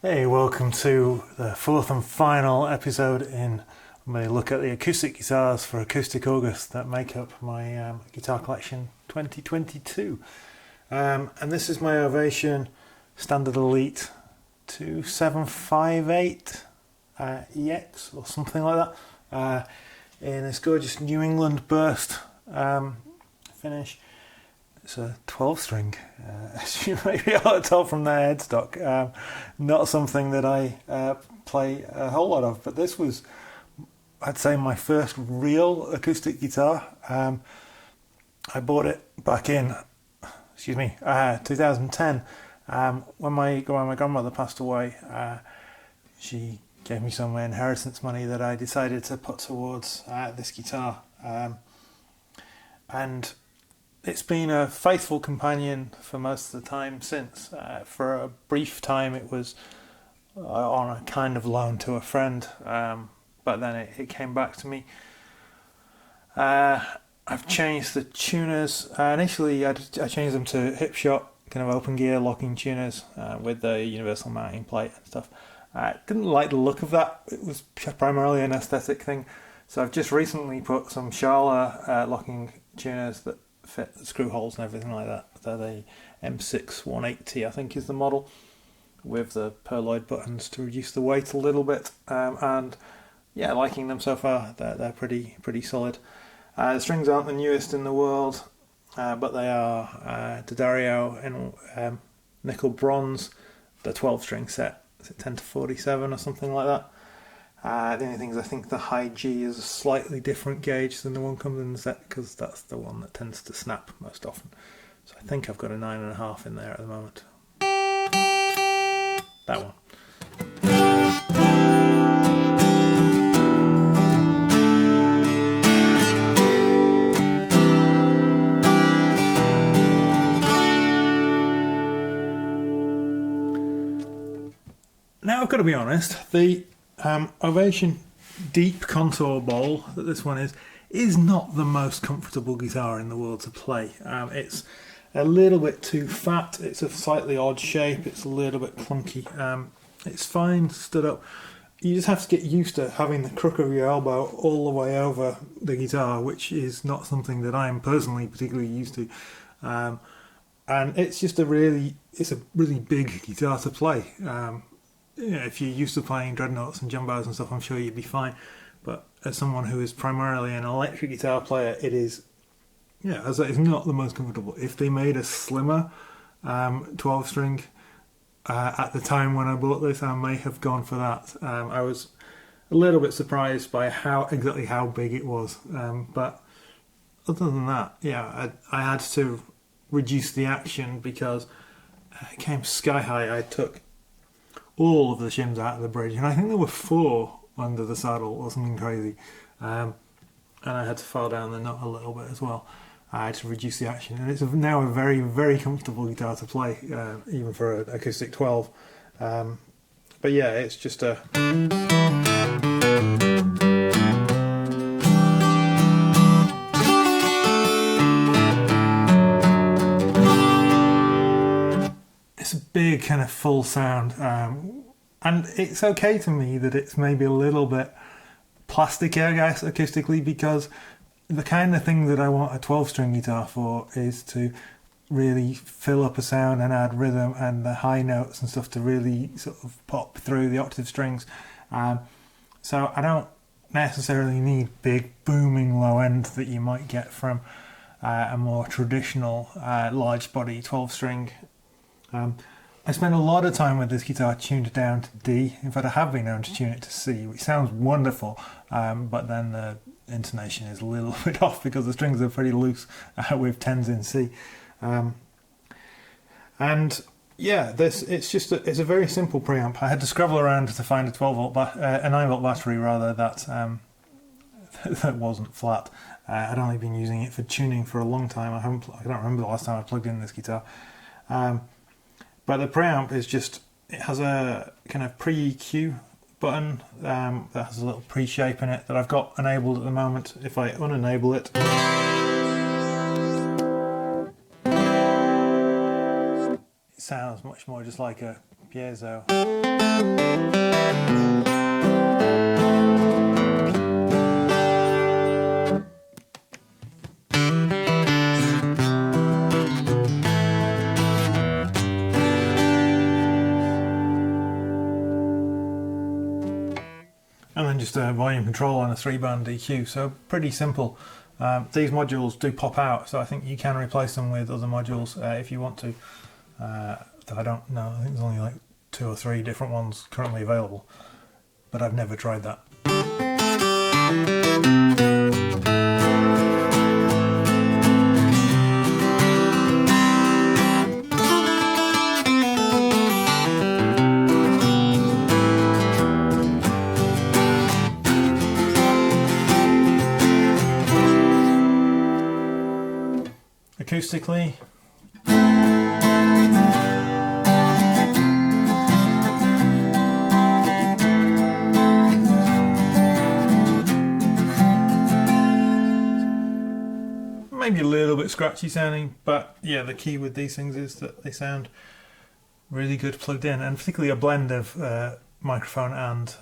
Hey, welcome to the fourth and final episode in my look at the acoustic guitars for Acoustic August that make up my guitar collection 2022. And this is my Ovation Standard Elite 2758 EX or something like that, in this gorgeous New England burst finish. It's a 12 string, as you may be able to tell from their headstock. Not something that I play a whole lot of, but this was, I'd say, my first real acoustic guitar. I bought it back in, 2010. When my grandmother passed away, she gave me some inheritance money that I decided to put towards this guitar. And it's been a faithful companion for most of the time since. For a brief time it was on a kind of loan to a friend, but then it came back to me. I've changed the tuners. Initially I changed them to hip shot, kind of open gear locking tuners with the universal mounting plate and stuff. I didn't like the look of that. It was primarily an aesthetic thing. So I've just recently put some Schaller locking tuners that fit the screw holes and everything like that. They're the M6 180, I think, is the model, with the perloid buttons to reduce the weight a little bit. And yeah, liking them so far. They're pretty solid. The strings aren't the newest in the world, but they are D'Addario in nickel bronze, the 12 string set. Is it 10 to 47 or something like that? The only thing is I think the high G is a slightly different gauge than the one comes in the set, because that's the one that tends to snap most often. So I think I've got a 9.5 in there at the moment. That one. Now I've got to be honest, the Ovation deep contour bowl that this one is not the most comfortable guitar in the world to play. It's a little bit too fat, it's a slightly odd shape, it's a little bit clunky. It's fine stood up. You just have to get used to having the crook of your elbow all the way over the guitar, which is not something that I'm personally particularly used to. And it's just a really big guitar to play. If you're used to playing dreadnoughts and jumbos and stuff, I'm sure you'd be fine. But as someone who is primarily an electric guitar player, it is, as it's not the most comfortable. If they made a slimmer 12 string at the time when I bought this, I may have gone for that. I was a little bit surprised by exactly how big it was. But other than that, I had to reduce the action because it came sky high. I took all of the shims out of the bridge, and I think there were 4 under the saddle or something crazy, and I had to file down the nut a little bit as well. I had to reduce the action, and it's now a very, very comfortable guitar to play, even for an acoustic 12. But yeah, it's just a big kind of full sound, and it's okay to me that it's maybe a little bit plasticky, I guess, acoustically, because the kind of thing that I want a 12 string guitar for is to really fill up a sound and add rhythm and the high notes and stuff to really sort of pop through the octave strings. So I don't necessarily need big booming low end that you might get from a more traditional large body 12 string. I spent a lot of time with this guitar tuned down to D. In fact, I have been known to tune it to C, which sounds wonderful, but then the intonation is a little bit off because the strings are pretty loose with 10s in C. And yeah, it's a very simple preamp. I had to scrabble around to find a 9 volt battery rather that wasn't flat. I'd only been using it for tuning for a long time. I don't remember the last time I plugged in this guitar. But the preamp is it has a kind of pre-EQ button that has a little pre-shape in it that I've got enabled at the moment. If I unenable it, it sounds much more just like a piezo. And then just a volume control and a 3-band EQ, so pretty simple. These modules do pop out, so I think you can replace them with other modules if you want to. I don't know, I think there's only like 2 or 3 different ones currently available, but I've never tried that. Acoustically, maybe a little bit scratchy sounding, but yeah, the key with these things is that they sound really good plugged in, and particularly a blend of microphone and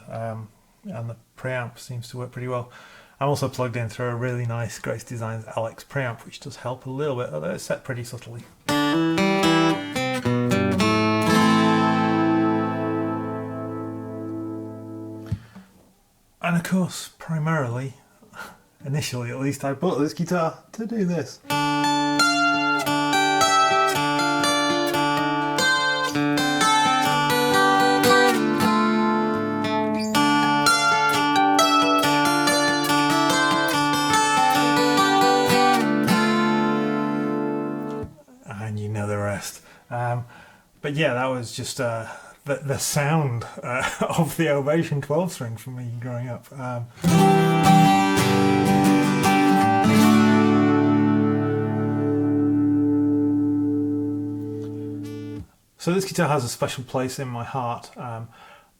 the preamp seems to work pretty well. I'm also plugged in through a really nice Grace Design Alix preamp, which does help a little bit, although it's set pretty subtly. And of course, primarily, initially at least, I bought this guitar to do this. And you know the rest. But yeah, that was just the sound of the Ovation 12-string for me growing up. So this guitar has a special place in my heart.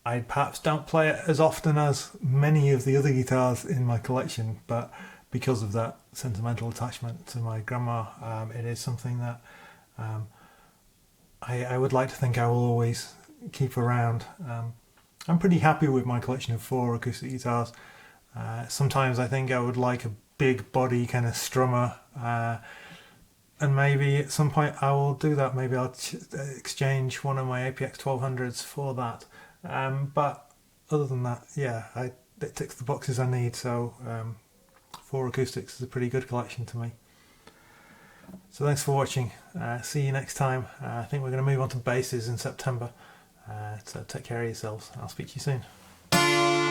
I perhaps don't play it as often as many of the other guitars in my collection, but because of that sentimental attachment to my grandma, it is something that I would like to think I will always keep around. I'm pretty happy with my collection of 4 acoustic guitars. Sometimes I think I would like a big body kind of strummer, and maybe at some point I will do that. Maybe I'll exchange one of my APX 1200s for that. But other than that, yeah, it ticks the boxes I need, so 4 acoustics is a pretty good collection to me. So thanks for watching. See you next time. I think we're going to move on to basses in September. So take care of yourselves. I'll speak to you soon.